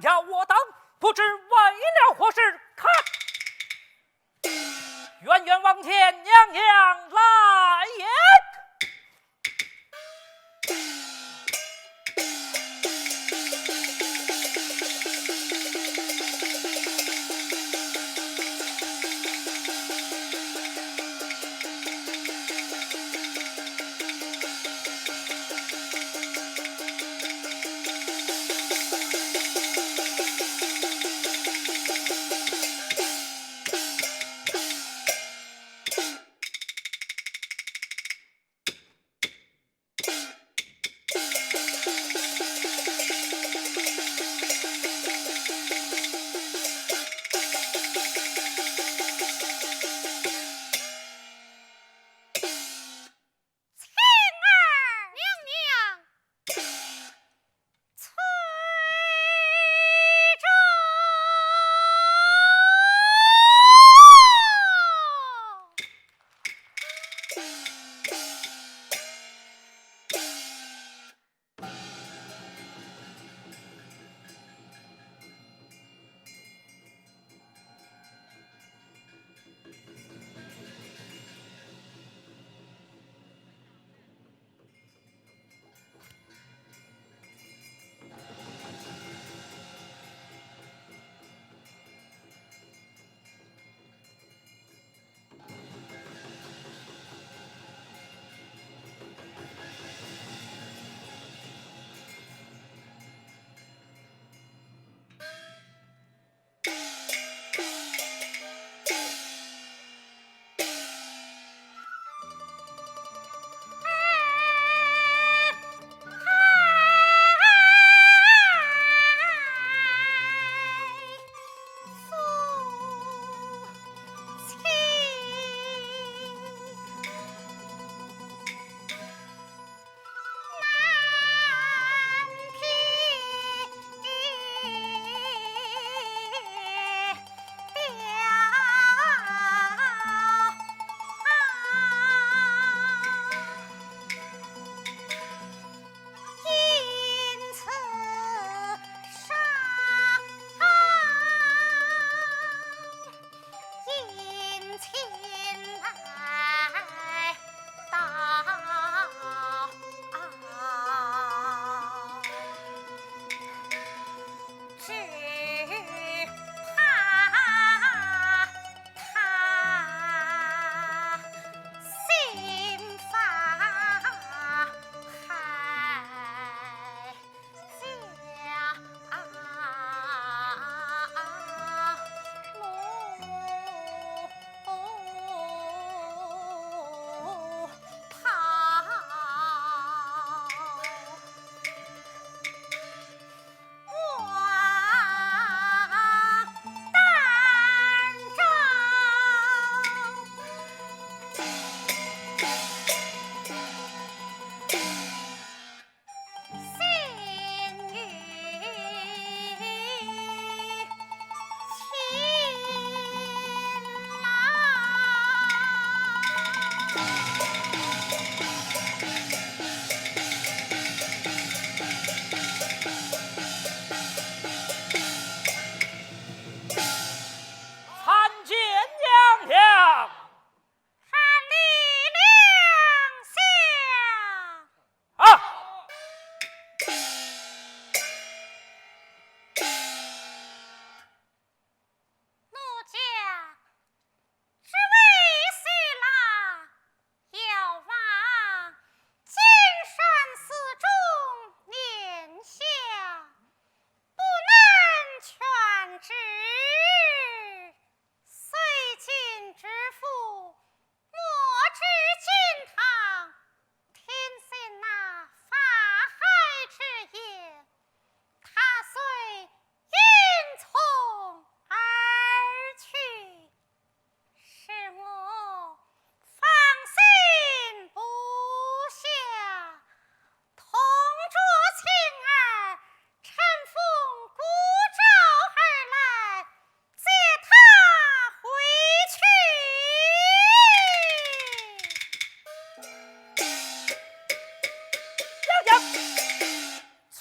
想要我当，不知为了何事？看，远远往前，娘娘来也！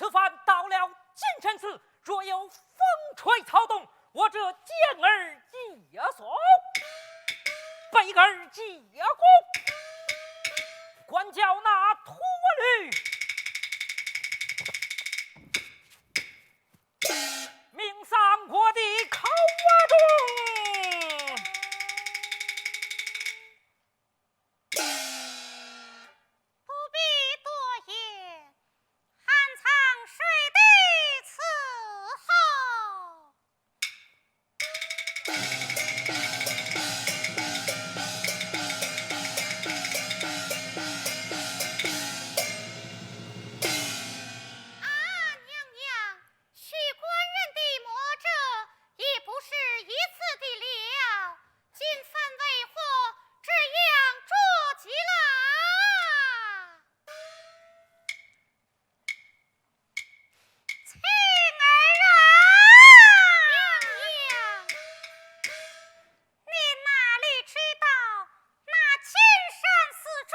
此番到了京城寺，若有风吹草动，我这剑儿解锁，背儿解弓，管教那秃驴，命丧我的口中。不必多言，汉藏谁的伺候？啊，娘娘，许官人的魔咒也不是一次的了，今番为何这样着急啦？青儿啊，娘娘，你哪里知道那金山寺中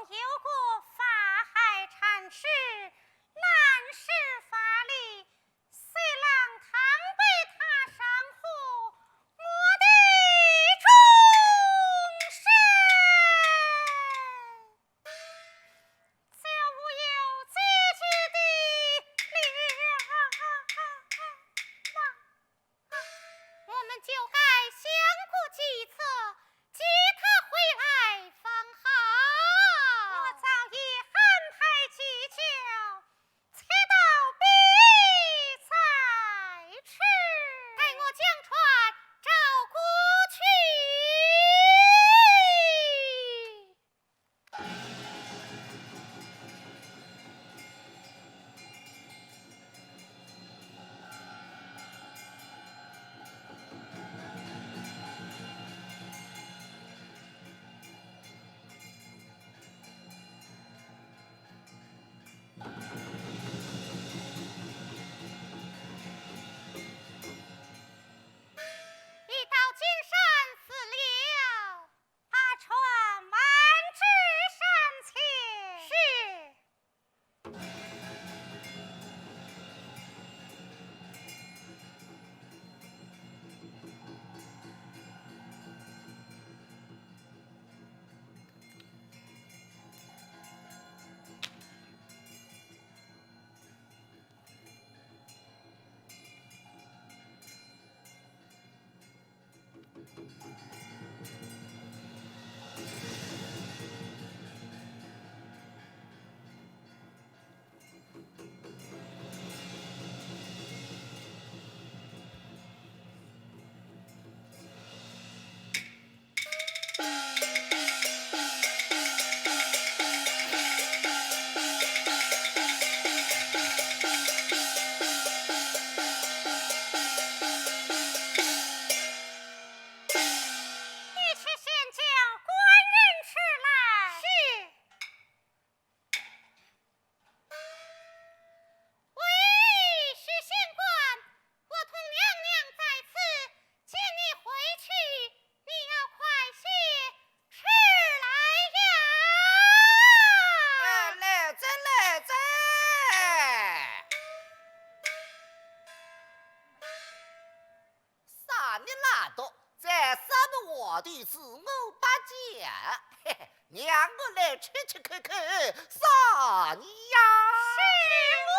有个法海禅师，难施法力，虽让堂被他上护，我的终身就无有自己的我们就该想过计策，接他回来方好。我早已安排计较，且到彼再迟。待我将船找过去。一到金山寺了，把船挽至山前。是。你去先叫官人出来。是。喂，许县官，我同娘娘在此，见你回去，你要快些吃来呀。来哉来哉！啥你拉倒，在什么我的是我八家，嘿嘿，让我来吃吃看看啥你呀？是我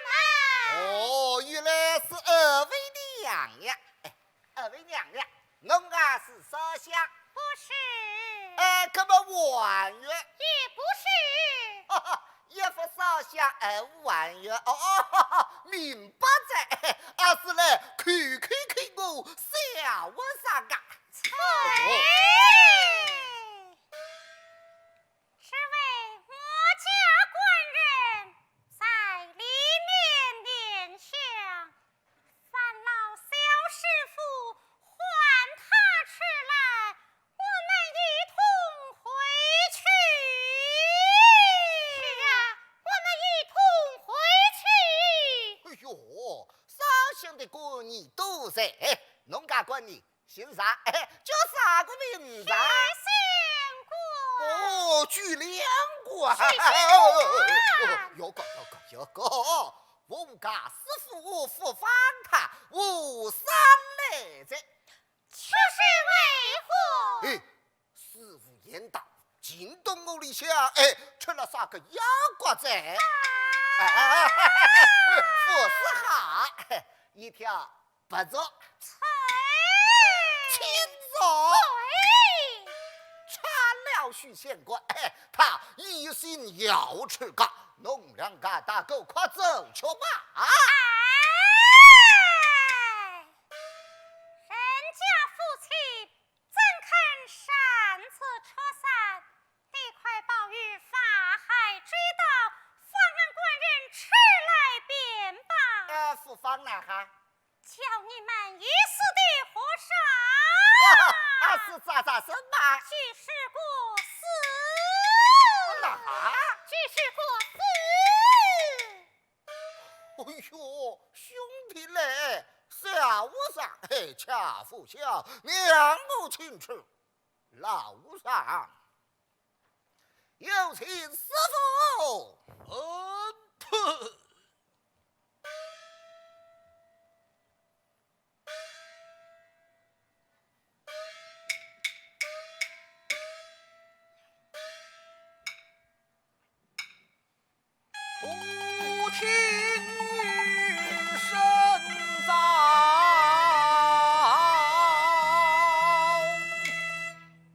们。哦，原来是二位娘娘。哎，二位娘娘，侬啊是烧香？不是。可么婉约？也不是。一副烧香婉约。明白在，是来看我小我啥个？是为我家官人在里面念香，烦劳小师傅唤他出来，我们一同回去。是啊，我们一同回去。哎呦，烧香的官你都在，农家官你姓啥？叫啥个名字？许县官。哦，举两官。许县官。有个，不家师傅复访他无三来者。却是为何？哎，师傅言道，惊动我里向，出了啥个妖怪仔？富士好，一条白镯，青镯，穿了许仙官，他一心要吃个，弄两个大狗快走去吧。人家夫妻怎肯擅自撤散？你快报与法海追到，方案官人吃来便罢。复方哪哈？叫你们一死的和尚。是咋什么？举世过死。哪？举世过死。哎呦，兄弟嘞！小和尚，恰夫孝，娘母亲吃。老上，有请师傅。不听云声噪，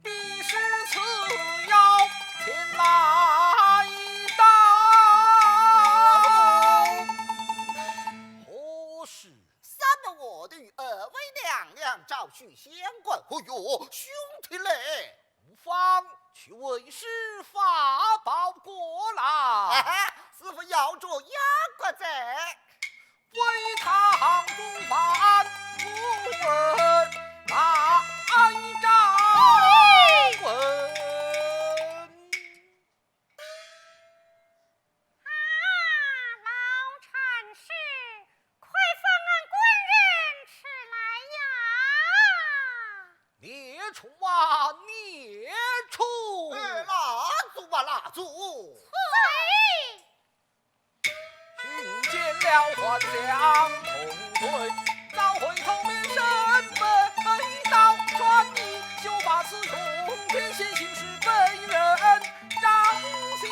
必是此妖前来到。何事？三了我的二位娘娘找许仙官。哎呦，兄弟嘞！无妨，去为师法宝过来。师傅要着压瓜仔，为他不犯不问哪一招问？老禅师，快方案官人吃来呀！孽畜啊，孽畜！蜡烛吧，蜡烛！寻见了还乡同队，早会头面身本刀，传你就把此用天险行事被人张笑。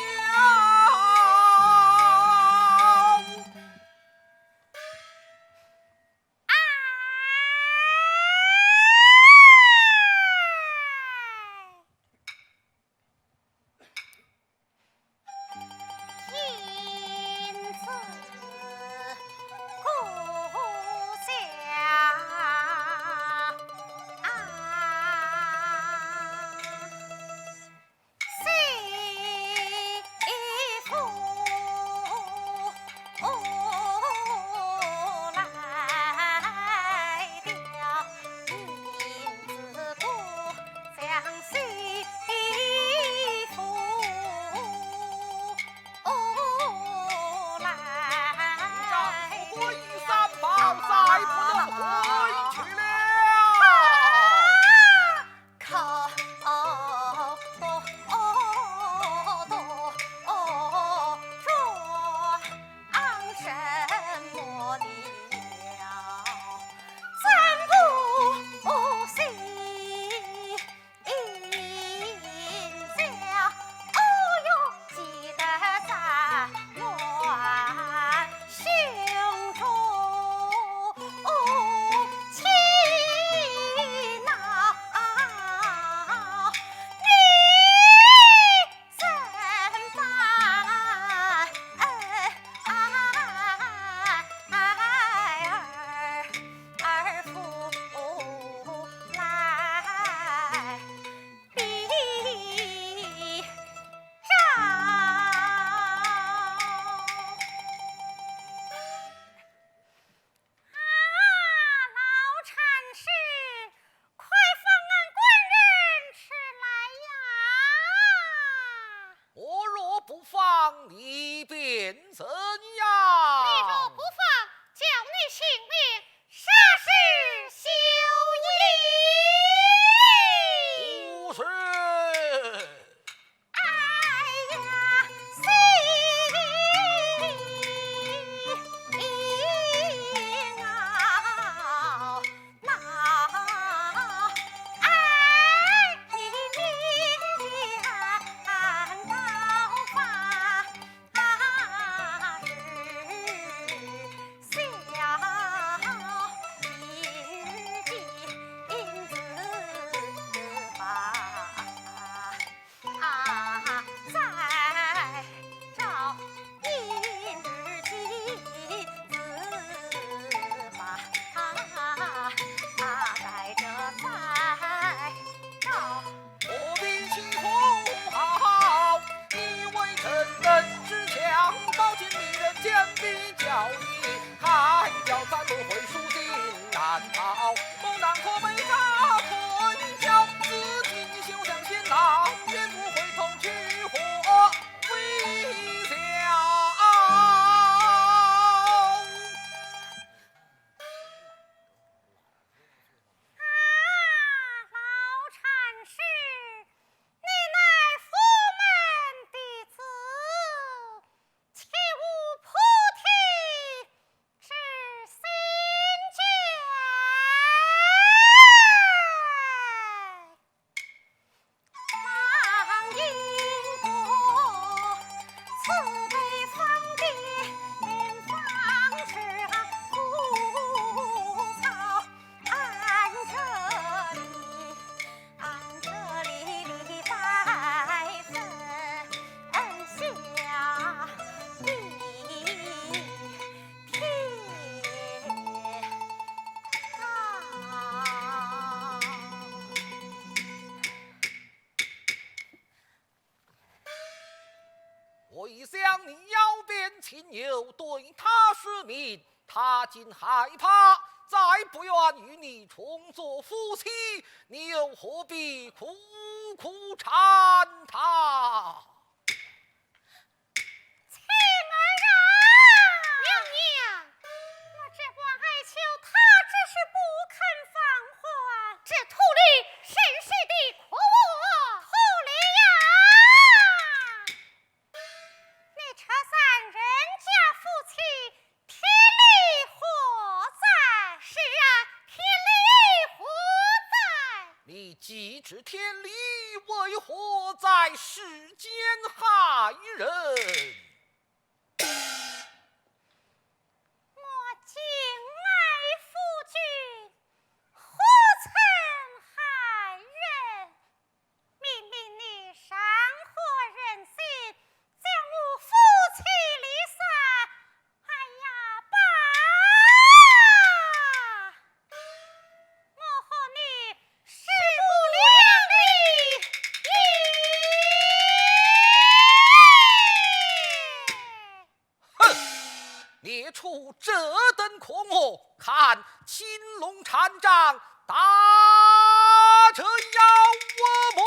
一了你，还叫咱们会输尽难逃，不难可被他困扰，自己休想先郎，也不会同去火为笑。我一想你要变亲友，对他失明，他竟害怕，再不愿与你重做夫妻，你又何必苦苦缠他？妻儿啊，娘娘，我这关爱求他只是不肯放还，这徒弟甚是的苦我，徒弟呀！你扯散人家夫妻，天理何在？是啊，天理何在？你既知天理，为何在世间害人？我敬爱夫君，何曾害人？明明你山河人心，将我夫妻离散，哎呀，爸！我和你势不两立。列出这等狂魔，看青龙禅杖打这妖魔！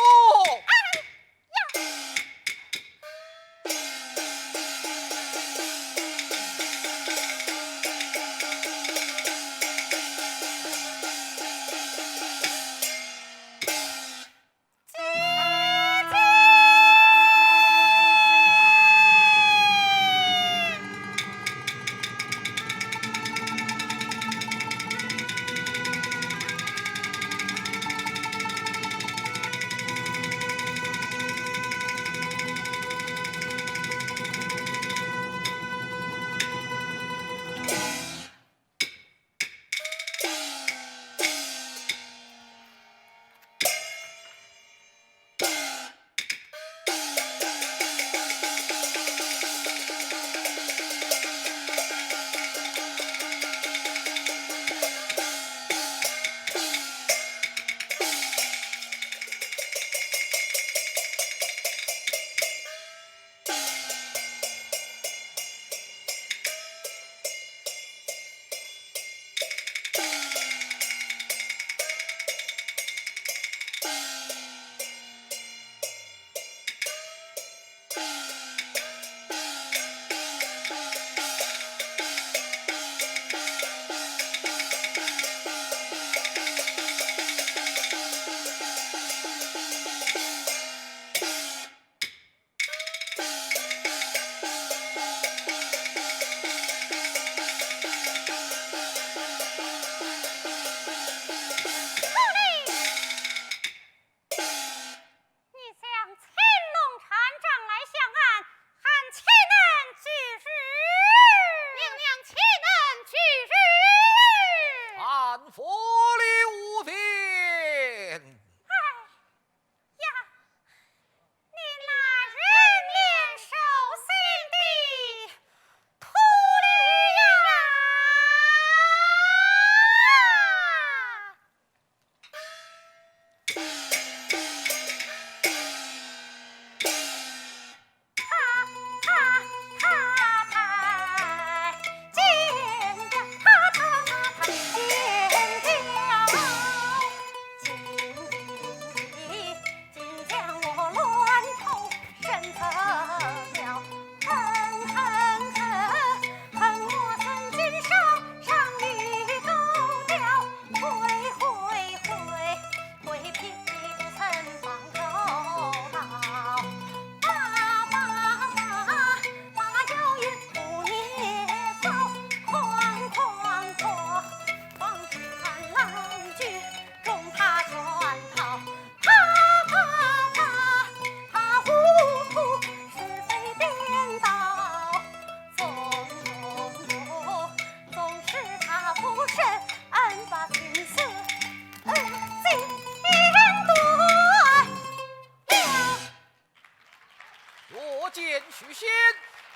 许仙，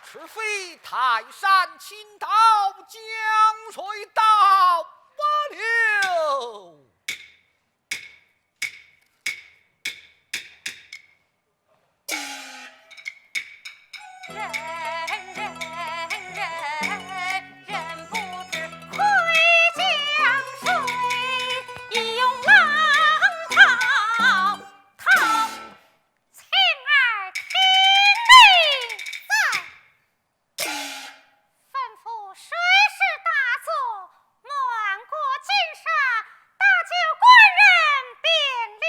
赤飞泰山倾倒，江水倒流。人不知回江水，一拥浪滔滔。情儿听令在，吩咐水师大佐，漫过金沙，搭救官人便了。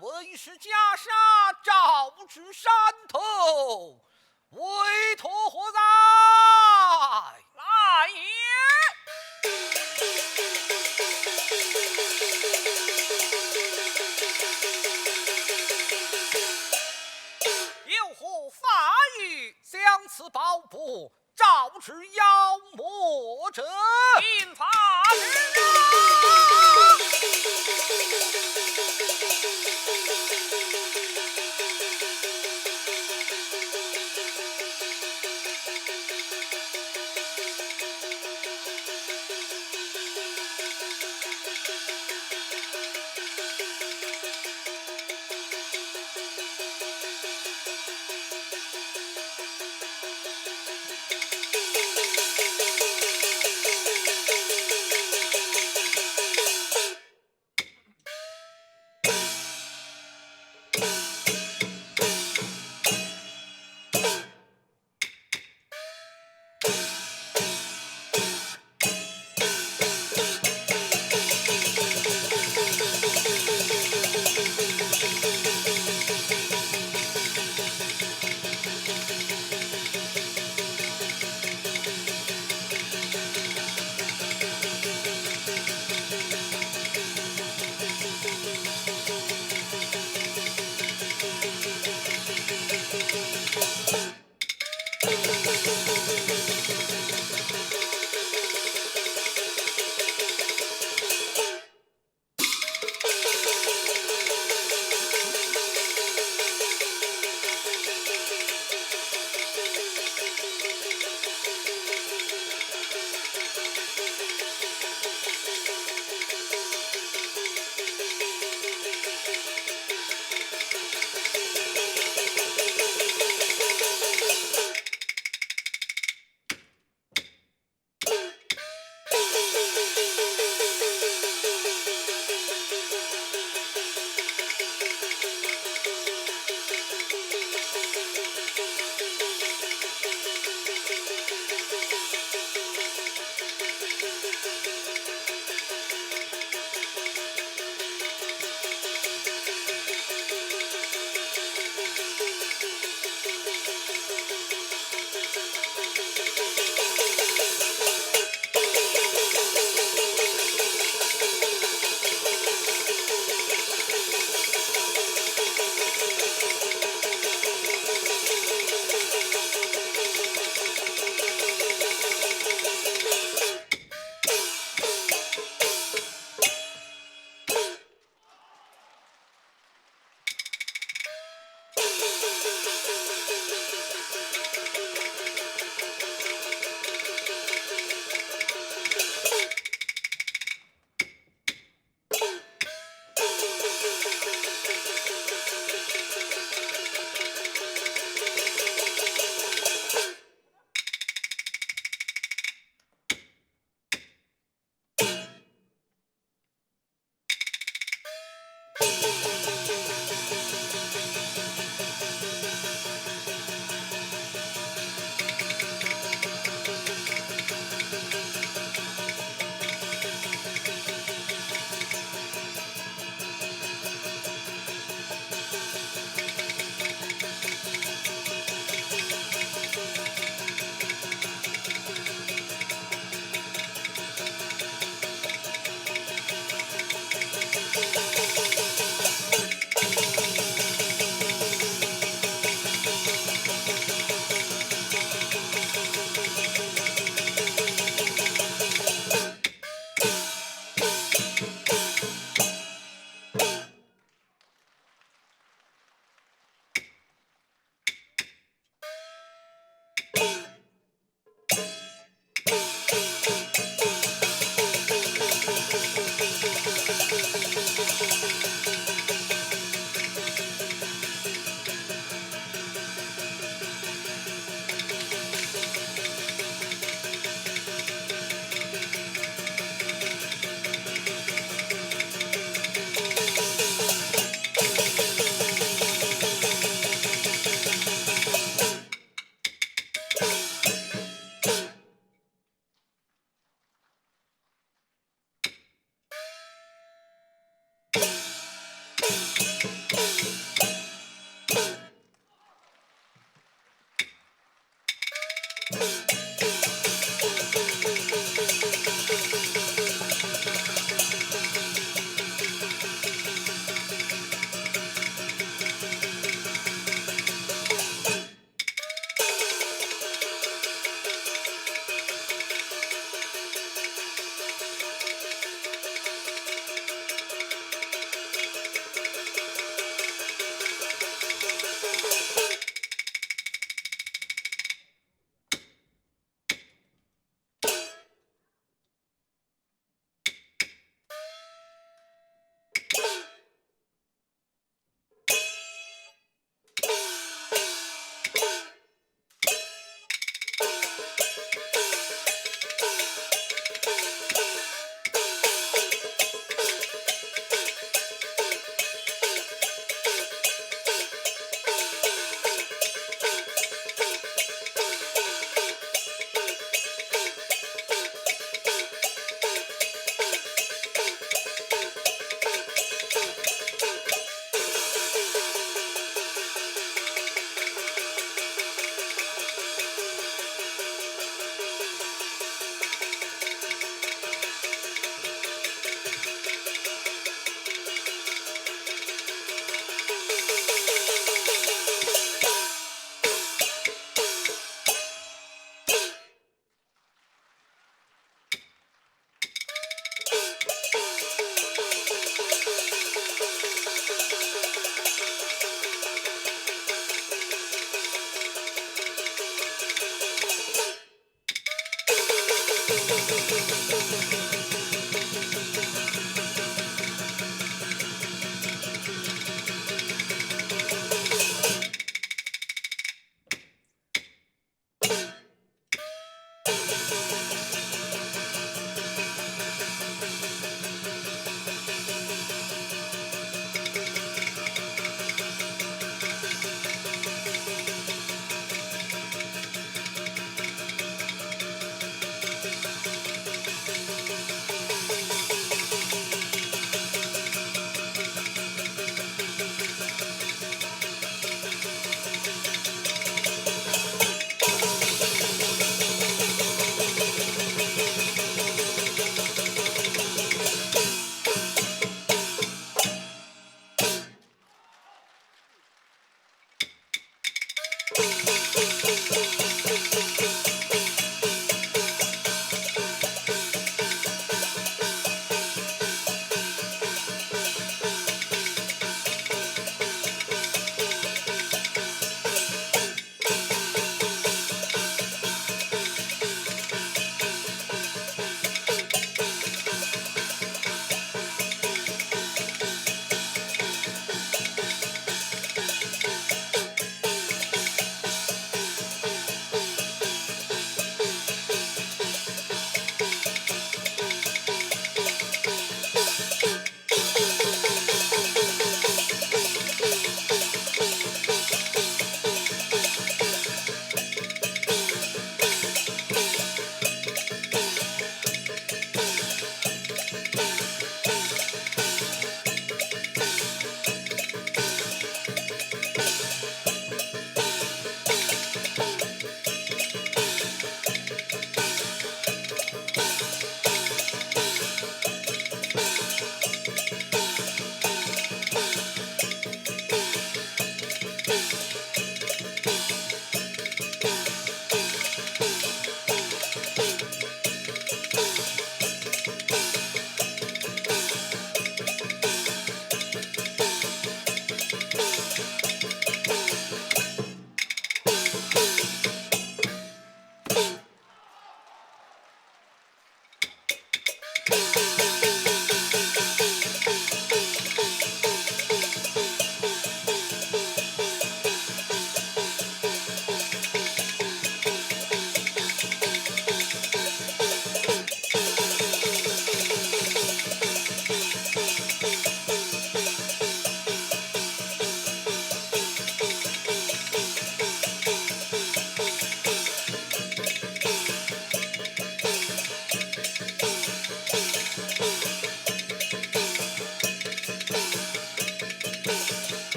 为师袈裟照至山头，为托何在？来也！有何法语？相此宝帛，照至妖魔者，引法之啊！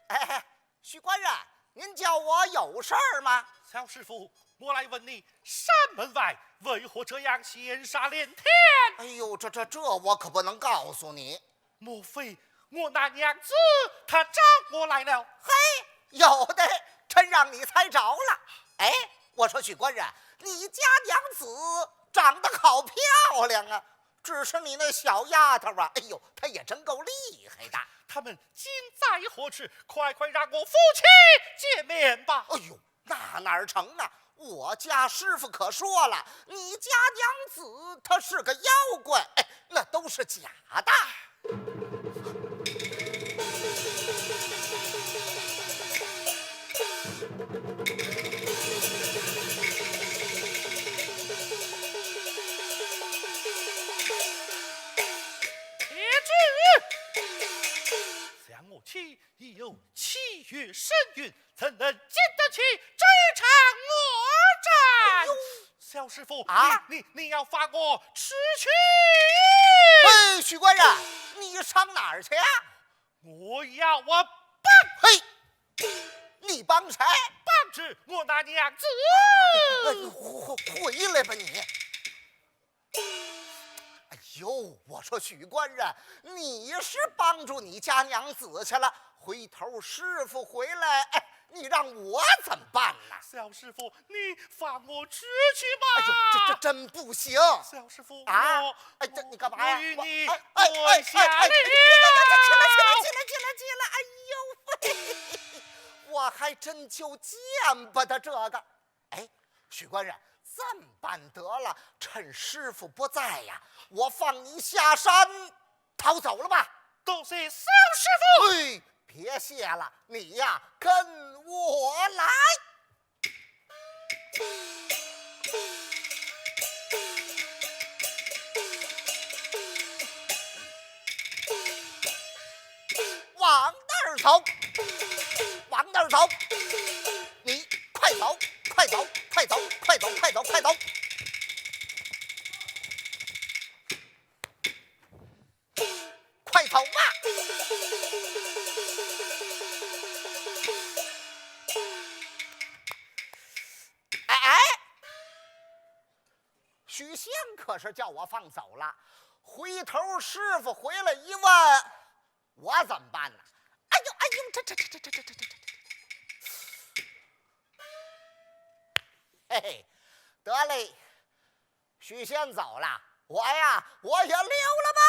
哎，许官人，您叫我有事儿吗？小师傅，我来问你，山门外为何这样闲沙连天？哎呦，这我可不能告诉你。莫非我那娘子她找我来了？嘿，有的，真让你猜着了。哎，我说许官人，你家娘子长得好漂亮啊，只是你那小丫头啊，哎呦，她也真够厉害的。他们今在何处？快快让我夫妻见面吧！哎呦，那哪儿成啊？我家师傅可说了，你家娘子她是个妖怪，哎，那都是假的。想我妻已有7月身孕，怎能经得起这场恶战？小师傅，啊，你要罚我吃去？哎，许官人，你上哪儿去啊？我要我帮，嘿，你帮谁？帮着我那娘子。回来吧你！哎呦，我说许官人，你是帮助你家娘子去了，回头师傅回来，哎，你让我怎么办呢？小师傅，你放我出去吧！哎呦，这真不行！小师傅啊！哎，这你干嘛呀？我与你跪下了！起来！哎呦喂，我还真就见不得这个。哎，许官人，这么办得了，趁师傅不在呀，我放你下山逃走了吧。多谢小师傅。哎，别谢了，你呀跟我来。往那儿走，往那儿走，你快走，快走，快走，快走，快走，快走！快走吧！哎，许仙可是叫我放走了，回头师傅回来一问，我怎么办呢？哎呦，这，嘿嘿，得嘞，许仙走了，我呀，我也溜了吧。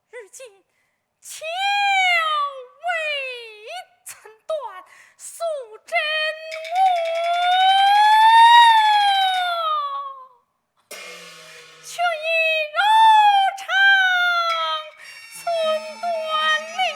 如今桥未曾断，素贞我却已柔肠寸断了。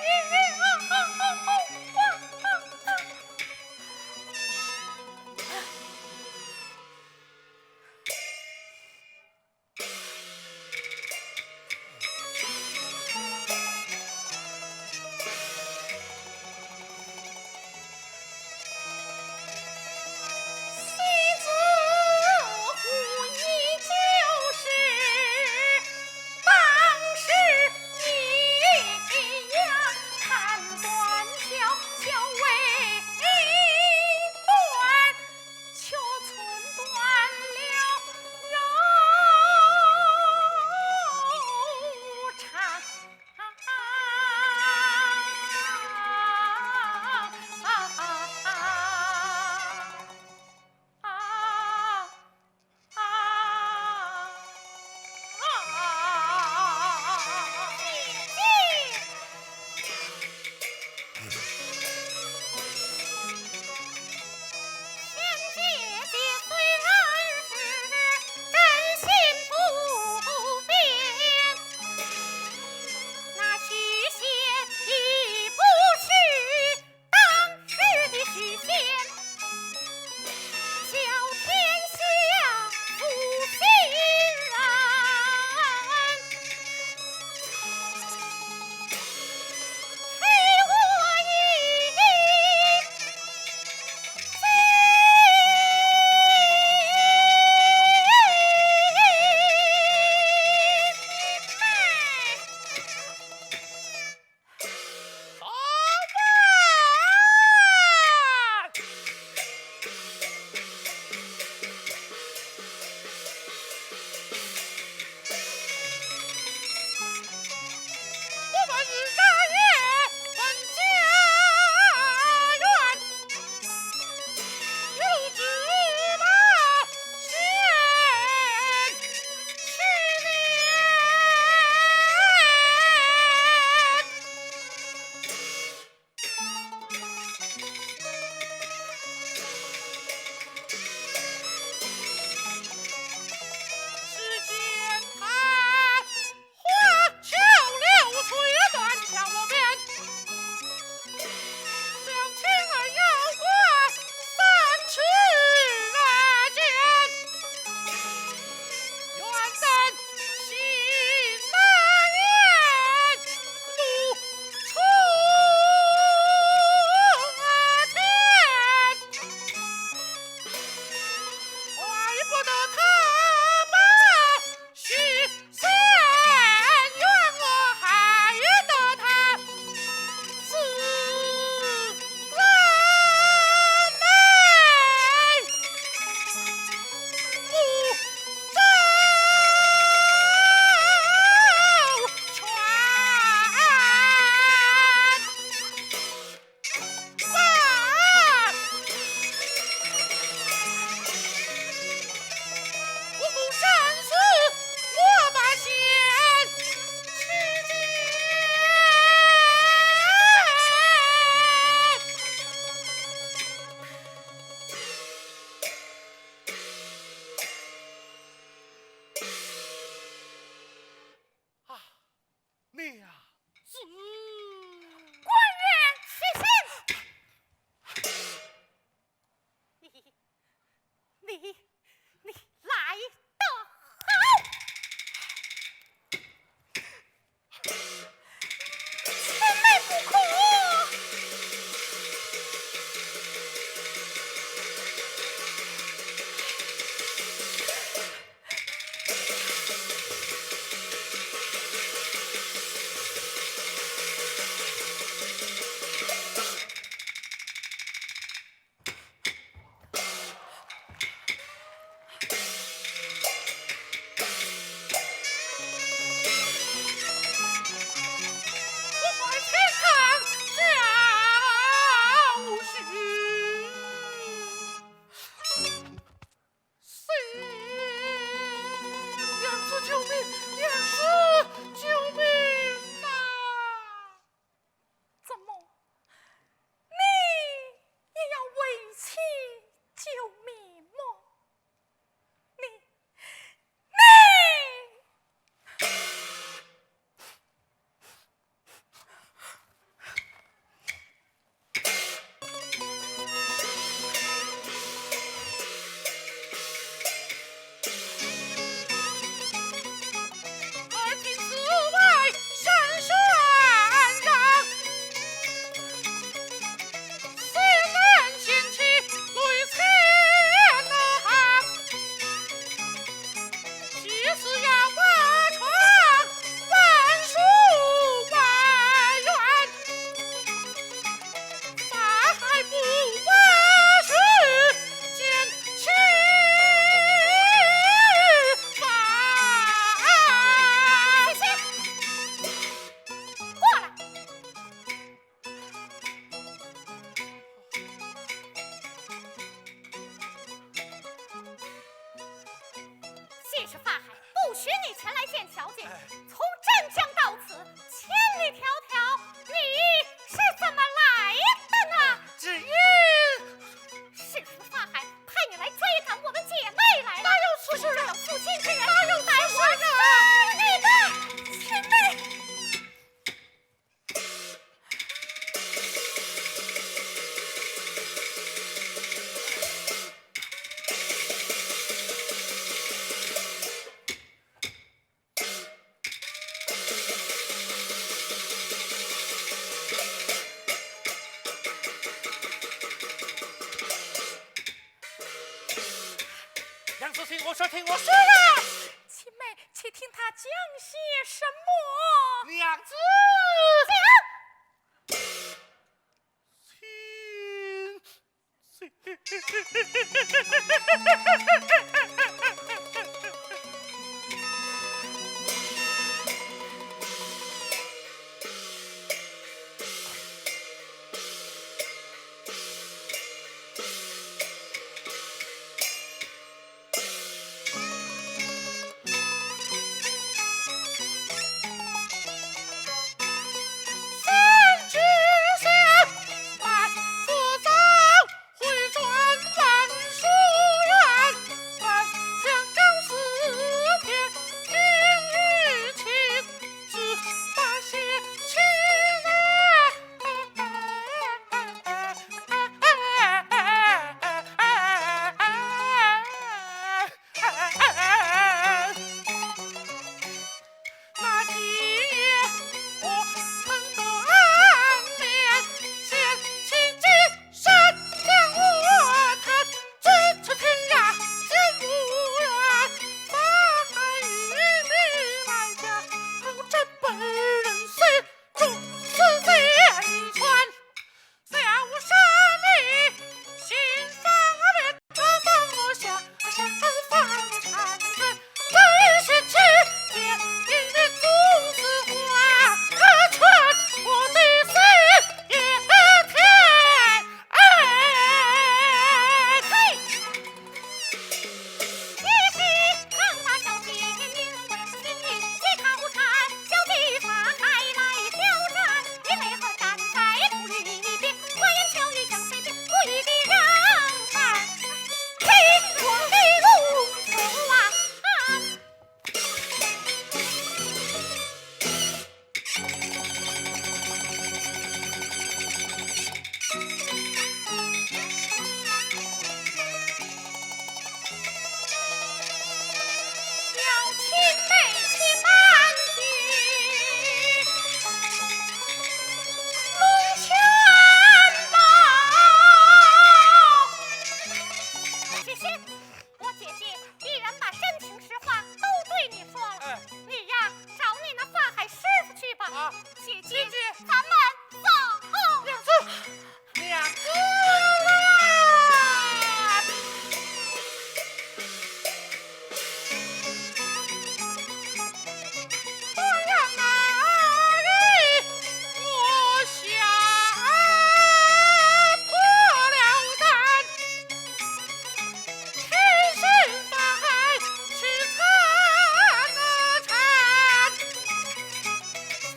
我说，听我说呀！亲妹，且听他讲些什么？娘子，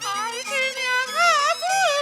才知娘子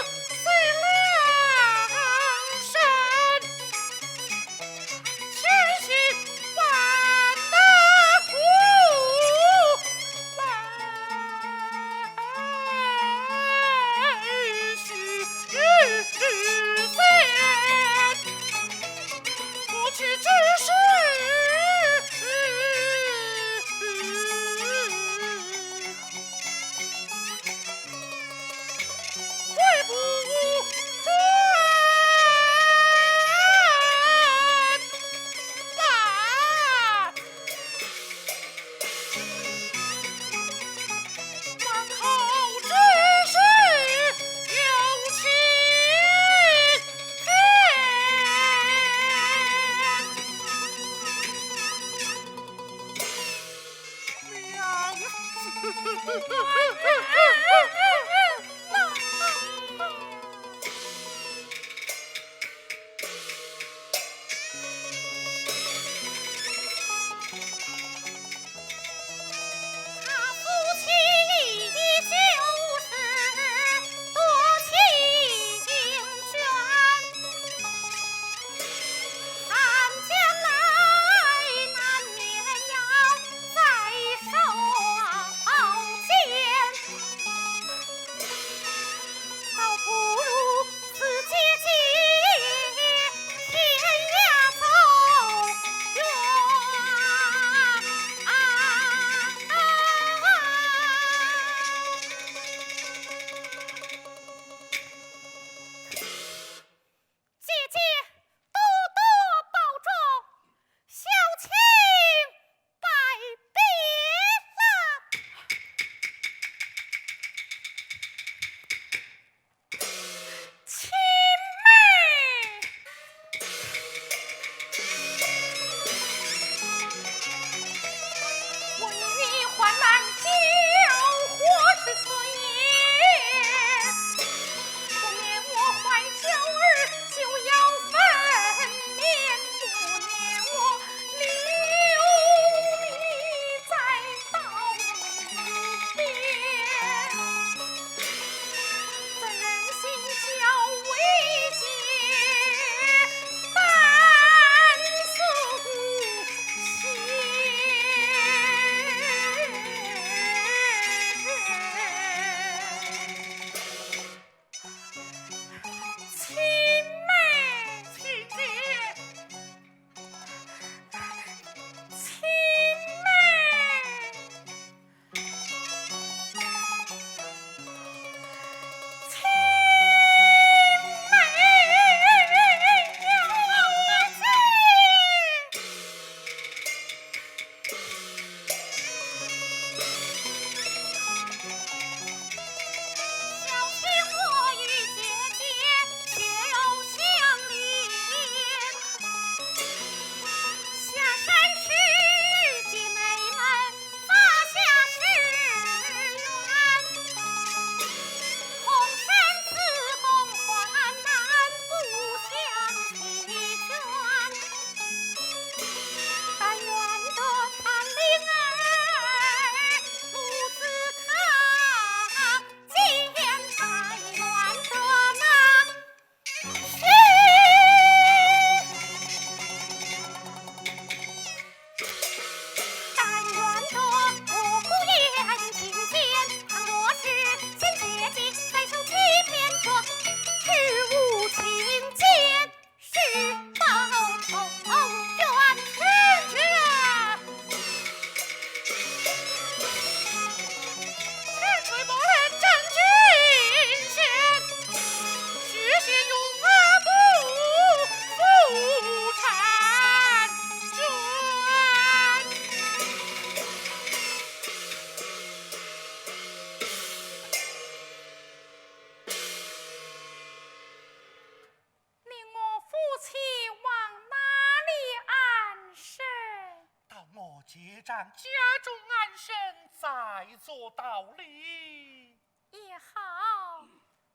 长家中安身，再做道理也好。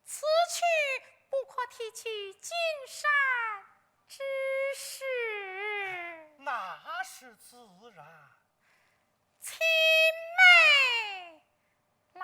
此去不可提起金山之事，那是自然。青梅来呀！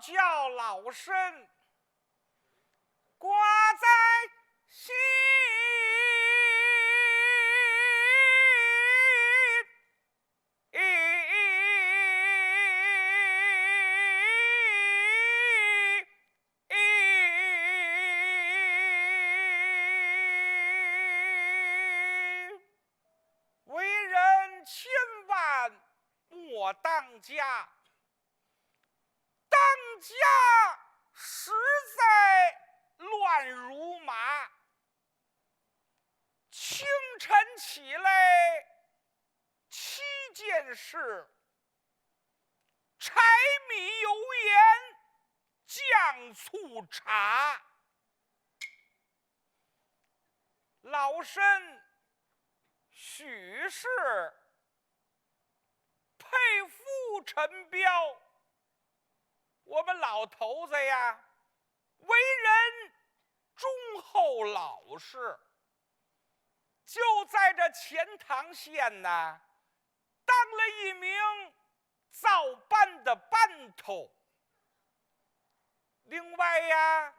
叫老身当家实在乱如麻。清晨起来7件事，柴米油盐酱醋茶。老身许是佩服陈彪，我们老头子呀，为人忠厚老实，就在这钱塘县呐，当了一名造班的班头。另外呀，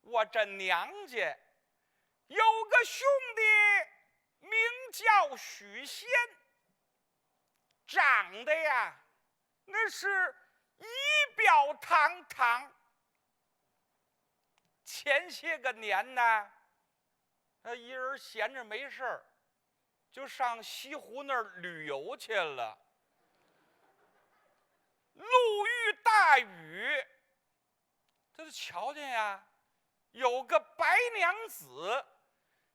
我这娘家有个兄弟名叫许仙，长得呀那是仪表堂堂。前些个年呢，他一人闲着没事儿，就上西湖那儿旅游去了。路遇大雨，他就瞧见呀，有个白娘子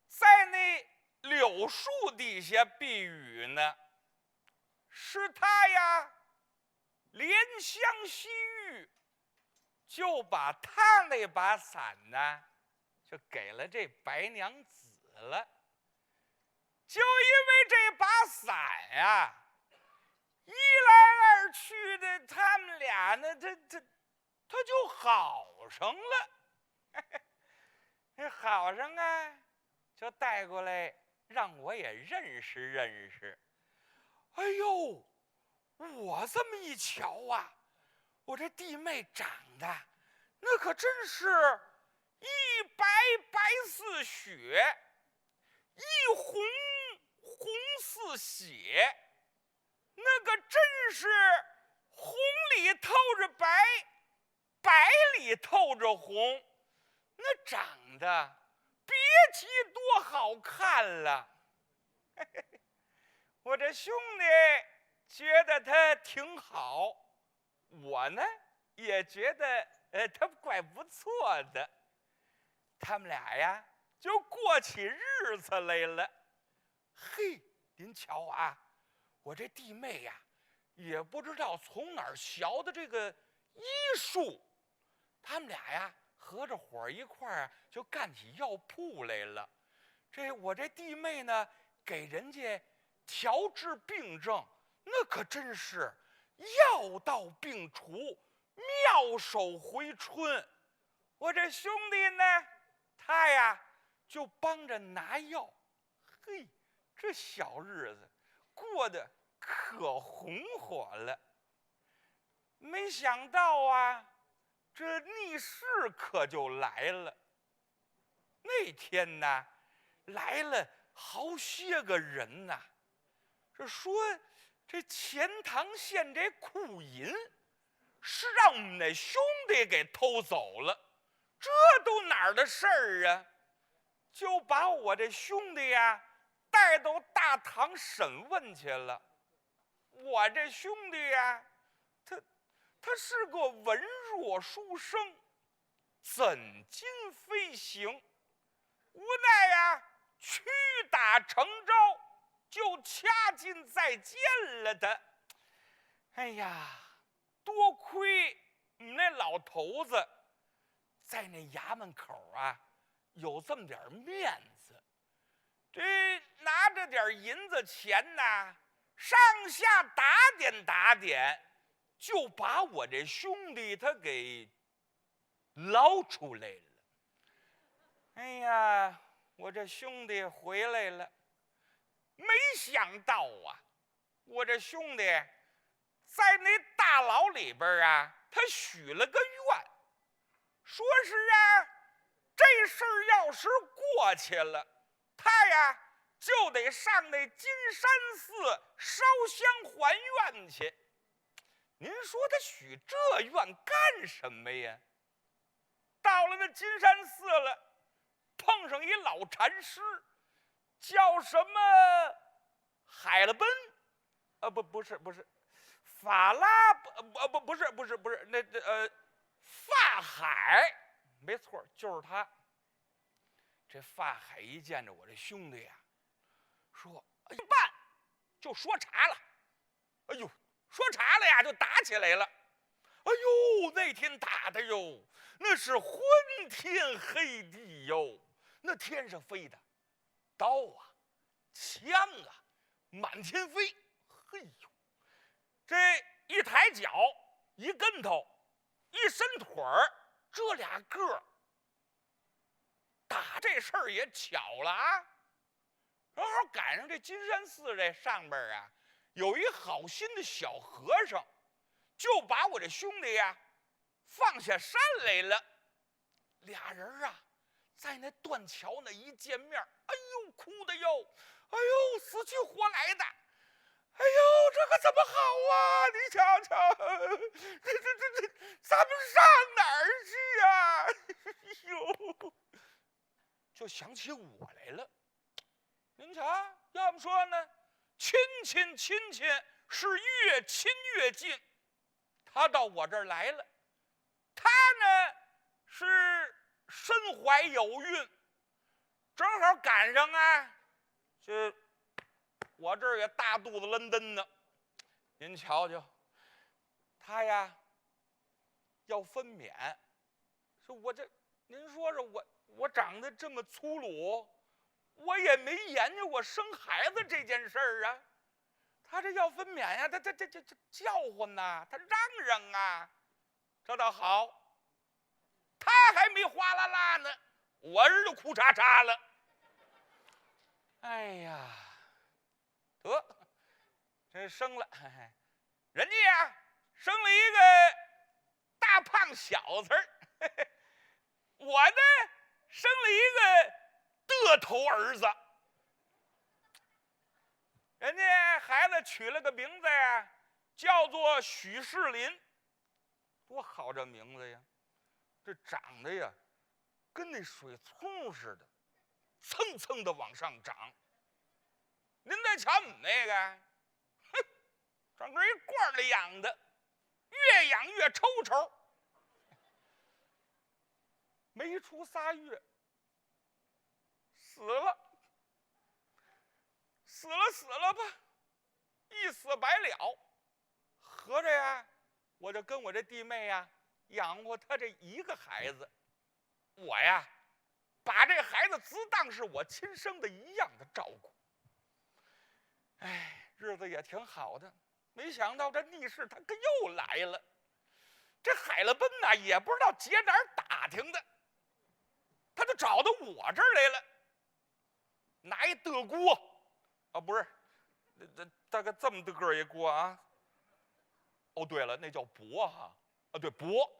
在那柳树底下避雨呢。是他呀，怜香惜玉，就把他那把伞呢，就给了这白娘子了。就因为这把伞呀，一来二去的，他们俩呢，他就好上了。这好上啊，就带过来让我也认识认识。哎呦，我这么一瞧啊，我这弟妹长得那可真是一白白似雪，一红红似血，那个真是红里透着白，白里透着红，那长得别提多好看了。我这兄弟觉得他挺好，我呢也觉得他怪不错的。他们俩呀就过起日子来了。嘿，您瞧啊，我这弟妹呀也不知道从哪儿学的这个医术，他们俩呀合着伙一块儿就干起药铺来了。我这弟妹呢给人家调治病症，那可真是药到病除，妙手回春。我这兄弟呢，他呀就帮着拿药。嘿，这小日子过得可红火了。没想到啊，这逆事可就来了。那天呢，来了好些个人呐。这说这钱塘县这库银是让我们那兄弟给偷走了，这都哪儿的事儿啊？就把我这兄弟呀带到大堂审问去了。我这兄弟呀，他是个文弱书生，怎禁飞行？无奈呀，屈打成招，就掐进在监了的。哎呀，多亏我们那老头子在那衙门口啊有这么点面子，这拿着点银子钱呐，上下打点打点，就把我这兄弟他给捞出来了。哎呀，我这兄弟回来了，没想到啊，我这兄弟在那大牢里边啊，他许了个愿，说是啊，这事儿要是过去了，他呀就得上那金山寺烧香还愿去。您说他许这愿干什么呀？到了那金山寺了，碰上一老禅师，叫什么海了奔，不是法拉不是，那法海，没错，就是他。这法海一见着我这兄弟呀，说：“哎，办，就说岔了。哎呦，说岔了呀，就打起来了。哎呦，那天打的哟，那是昏天黑地哟，那天上飞的刀啊、枪啊，满天飞。嘿呦，这一抬脚，一跟头，一伸腿儿，这俩个儿。”打这事儿也巧了啊，正好赶上这金山寺这上边啊，有一好心的小和尚，就把我这兄弟呀放下山来了。俩人啊，在那断桥那一见面，哎呦，哭的哟，哎呦，死去活来的。哎呦，这可怎么好啊？你瞧瞧，这，咱们上哪儿去啊？哎呦！就想起我来了。您瞧，要么说呢，亲是越亲越近。他到我这儿来了，他呢是身怀有孕，正好赶上啊，这我这儿也大肚子抡蹬呢。您瞧瞧，他呀要分娩，说我这，您说说我长得这么粗鲁，我也没研究过生孩子这件事儿啊。他这要分娩呀，他叫唤呐，他嚷嚷啊，这倒好，他还没哗啦啦呢，我这就哭嚓嚓了。哎呀，得，这生了，人家呀生了一个大胖小子儿，我呢生了一个得头儿子。人家孩子取了个名字呀，叫做许世林，多好这名字呀！这长得呀，跟那水葱似的，蹭蹭的往上长。您再瞧我们那个，哼，整个一罐里养的，越养越抽抽。没出仨月，死了。死了吧，一死百了。合着呀，我就跟我这弟妹呀养活他这一个孩子，我呀把这孩子只当是我亲生的一样的照顾。哎，日子也挺好的，没想到这逆势他可又来了。这海了奔呐，也不知道结哪儿打听的，他就找到我这儿来了，拿一德锅。啊，不是，大概这么的个一锅啊。哦，对了，那叫钵哈。啊，对，钵。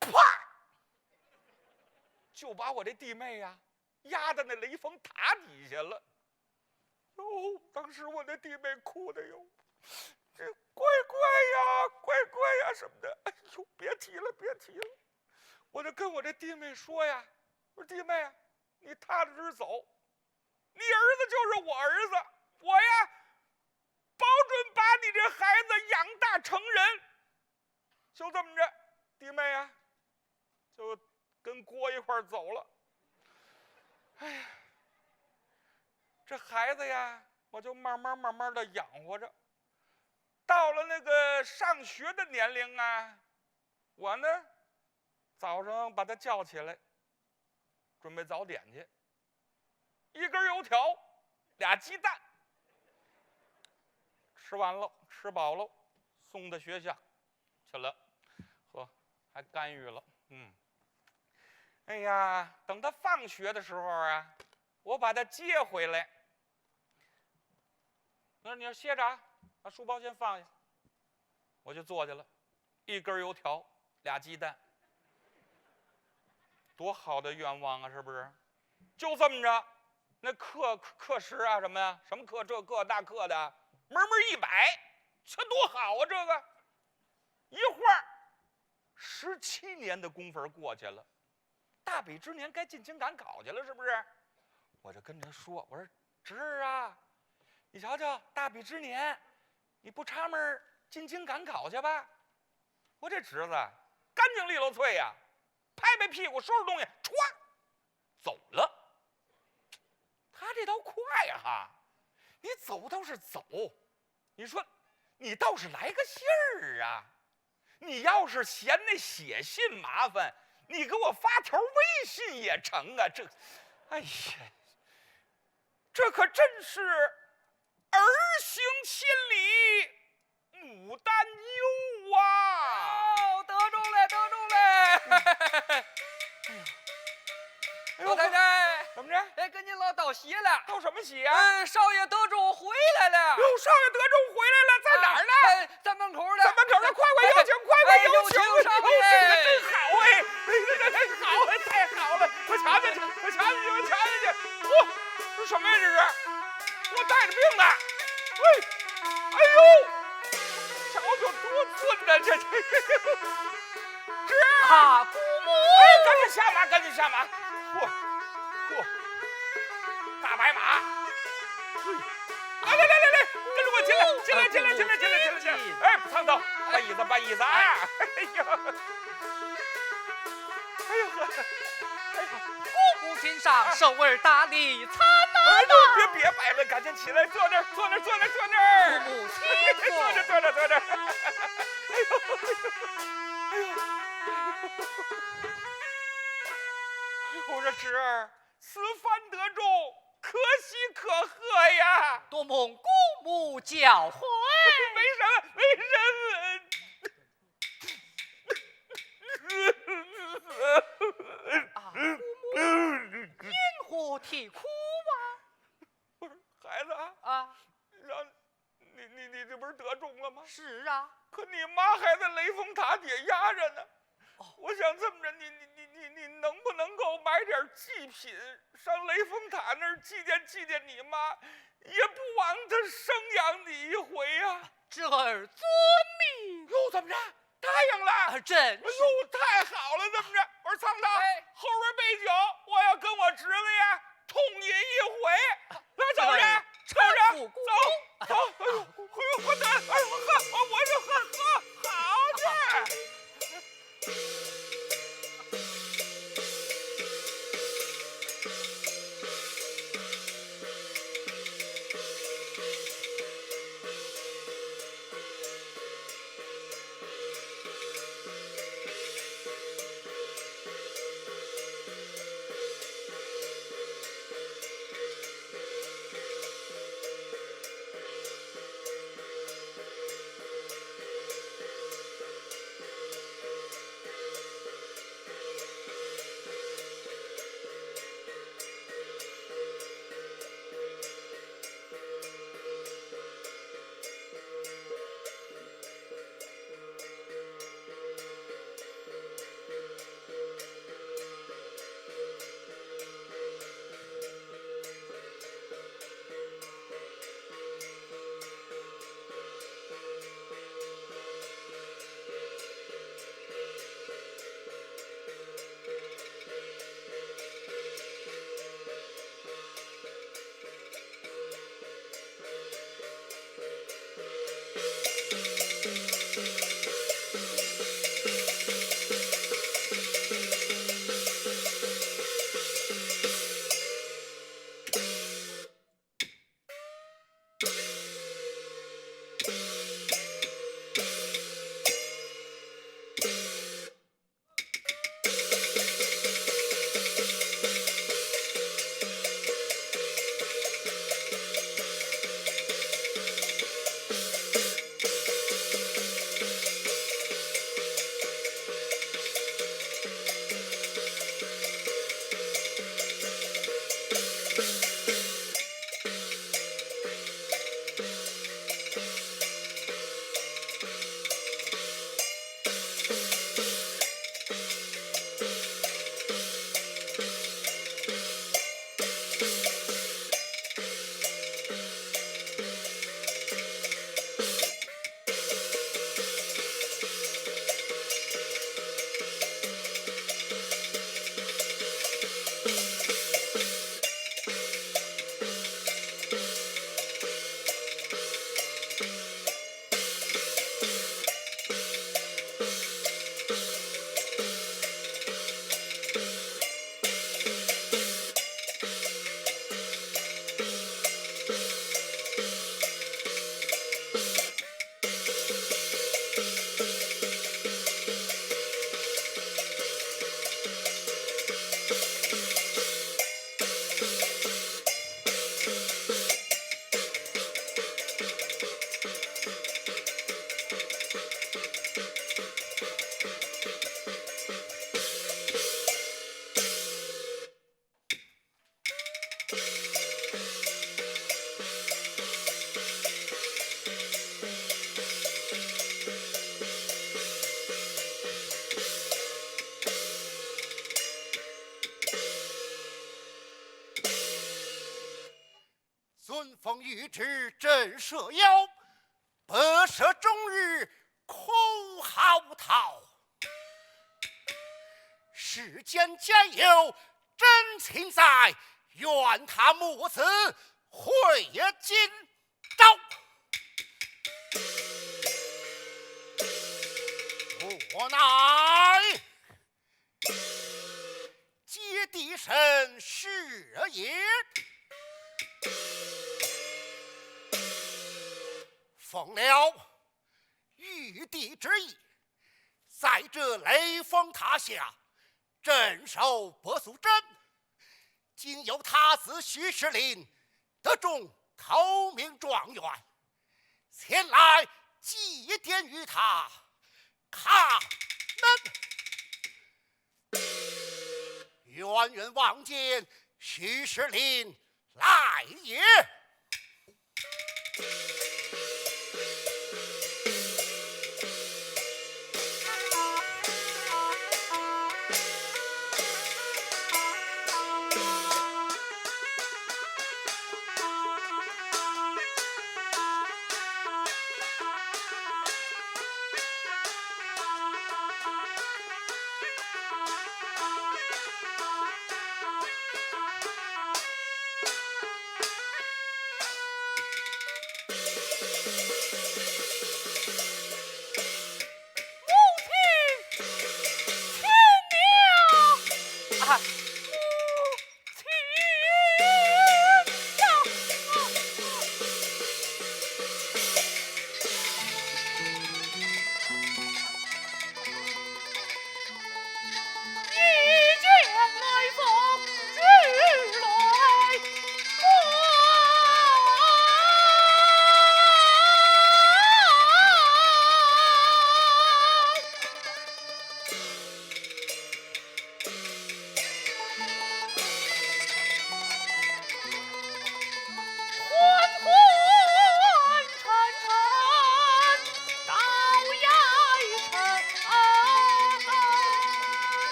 啪，就把我这弟妹呀压在那雷峰塔底下了。哟，当时我那弟妹哭的哟，这乖乖呀什么的。哎呦，别提了。我就跟我这弟妹说呀，我说弟妹啊，你踏着走。你儿子就是我儿子，我呀，保准把你这孩子养大成人。就这么着，弟妹啊，就跟郭一块走了。哎呀，这孩子呀，我就慢慢的养活着。到了那个上学的年龄啊，我呢，早上把他叫起来，准备早点去。一根油条，2鸡蛋，吃完了，吃饱了，送到学校去了，呵，还干预了。哎呀，等他放学的时候啊，我把他接回来。我说你要歇着啊，把书包先放下。我就坐下了，一根油条，2鸡蛋，多好的愿望啊，是不是？就这么着。那课时啊，什么呀？什么课？这课那课的，门100，这多好啊！这个一会儿17年的功夫过去了，大比之年该进京赶考去了，是不是？我就跟他说，我说侄儿啊，你瞧瞧，大比之年你不插门进京赶考去吧？我这侄子干净利落脆呀，拍拍屁股收拾东西，歘走了。他这倒快呀哈，你走倒是走，你说你倒是来个信儿啊！你要是嫌那写信麻烦，你给我发条微信也成啊！这，哎呀，这可真是儿行千里母担忧啊！哦，得中了，得中了！老太太，怎么着？哎，跟您老道喜了。道什么喜啊？少爷得中回来了。哟，少爷得中回来了，在哪儿呢？在门口呢。在门口呢，快快有请，快快有请！有请上这来。个真好哎，这好哎，太好了！我瞧瞧去，我瞧瞧去，我瞧瞧去。嚯，这什么呀？这是？我带着病呢。哎呦，瞧瞧多寸呢，这。是啊，姑母。哎，赶紧下马，赶紧下马！嚯，大白马！来，跟着我进来！哎，不藏头，搬椅子啊！姑母心上，手儿大力，参哎呦，别摆了，赶紧起来，坐那儿。姑母辛苦。坐着。我说侄儿，此番得中，可喜可贺呀！多蒙姑母教诲。没什啊，姑母因何啼哭不是孩子啊？让你这不是得中了吗？是啊。可你妈还在雷峰塔底下压着呢。我想这么着，你能不能够买点祭品上雷峰塔那儿祭奠你妈，也不枉她生养你一回呀。侄儿遵命。哟，怎么着？答应了？真是。哎呦，太好了！怎么着？我说苍头，后边备酒，我要跟我侄子呀痛饮一回。来，走着，走！哎呦，我得，哎呦，我就喝，好去。孙奉谕旨，朕赦妖，不赦终日苦嚎啕。世间皆有真情在，愿他母子会今朝。我乃接地神是也，奉了玉帝之意，在这雷峰塔下镇守伯苏珍，今有他子许世林得中头名状元，前来祭奠于他，看能远远望见许世林来也。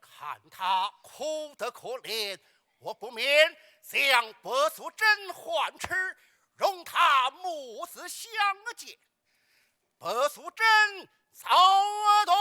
看他哭得可怜，我不免将伯苏珍唤迟，容他母子相见。伯苏珍走动。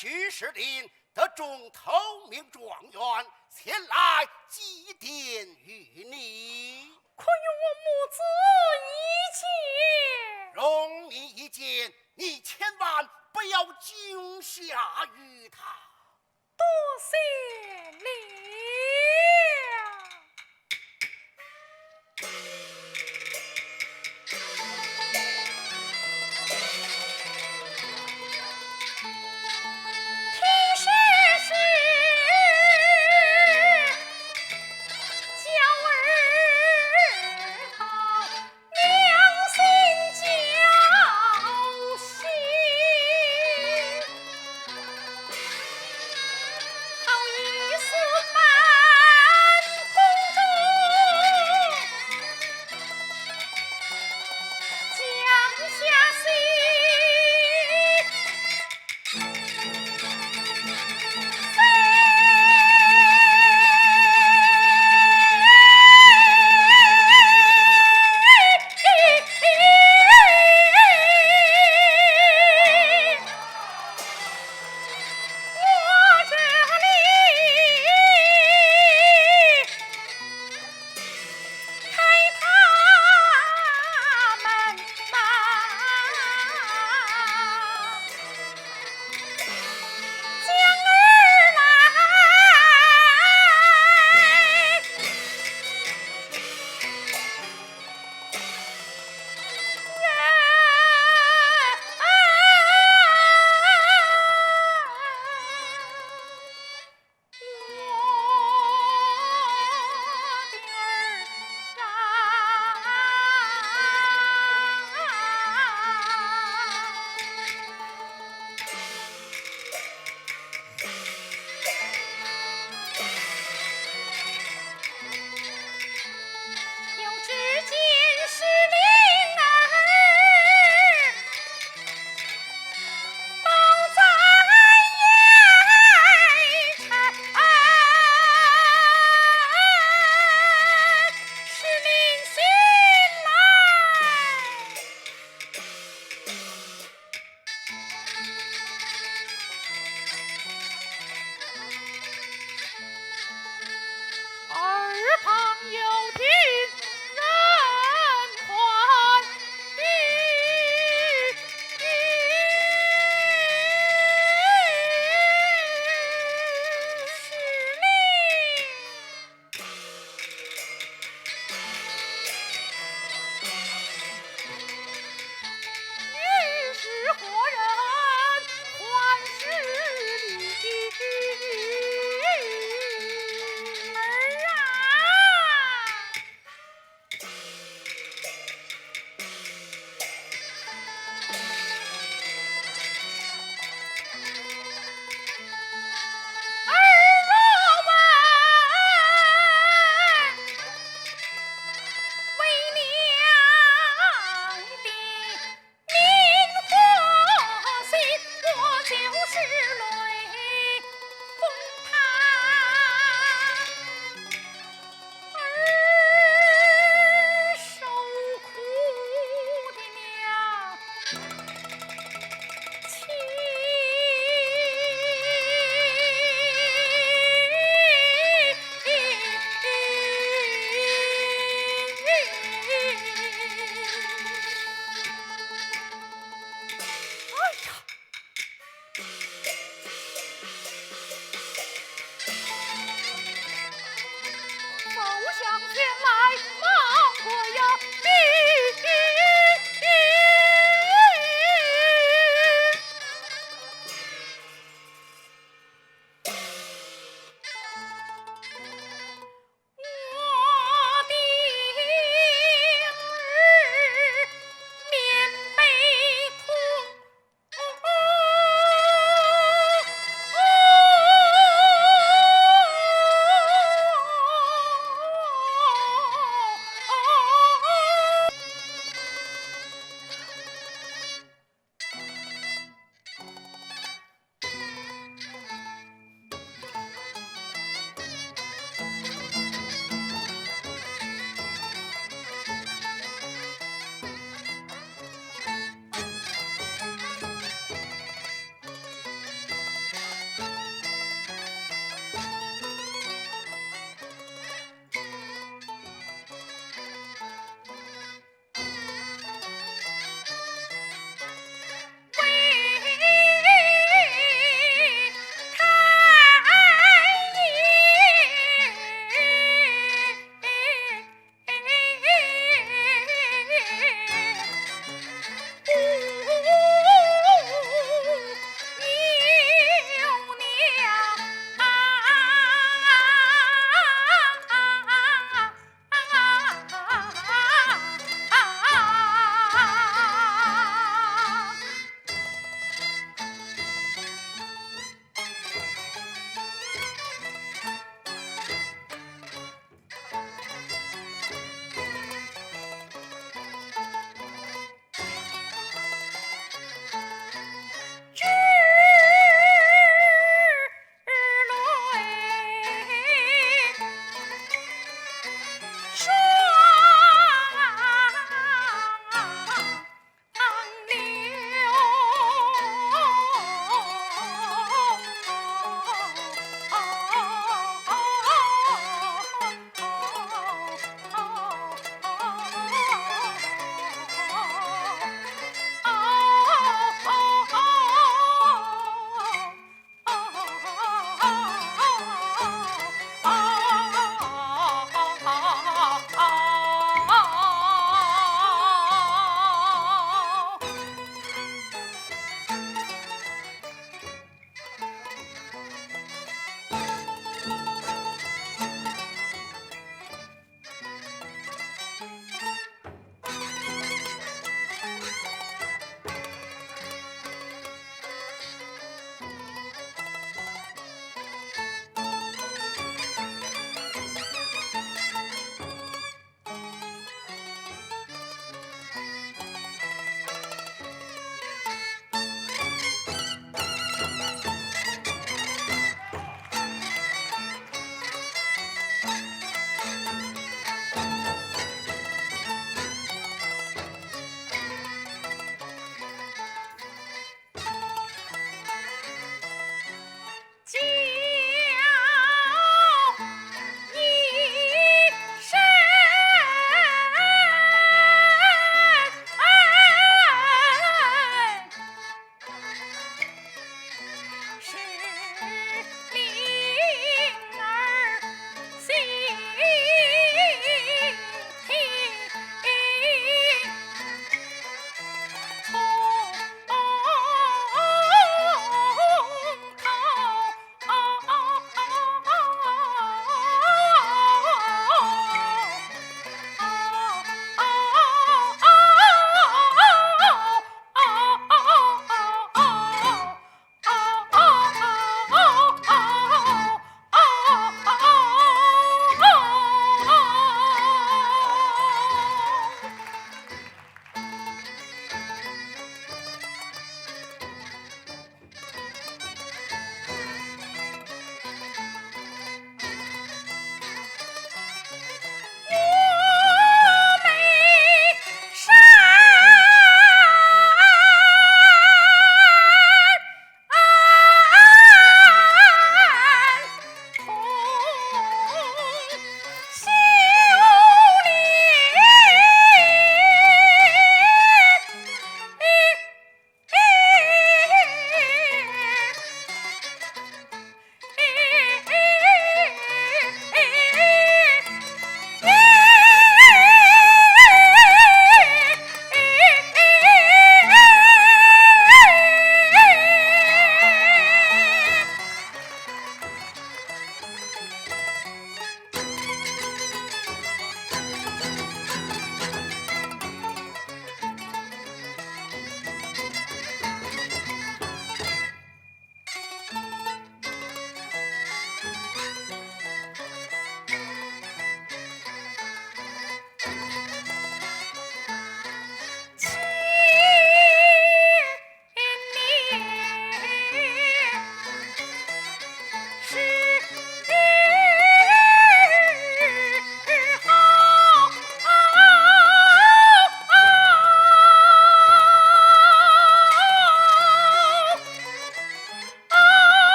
曲士林得中头名状元，前来祭奠于你。可用我母子一见。容你一见，你千万不要惊吓于他。多谢了。好意思办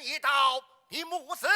一道，你母子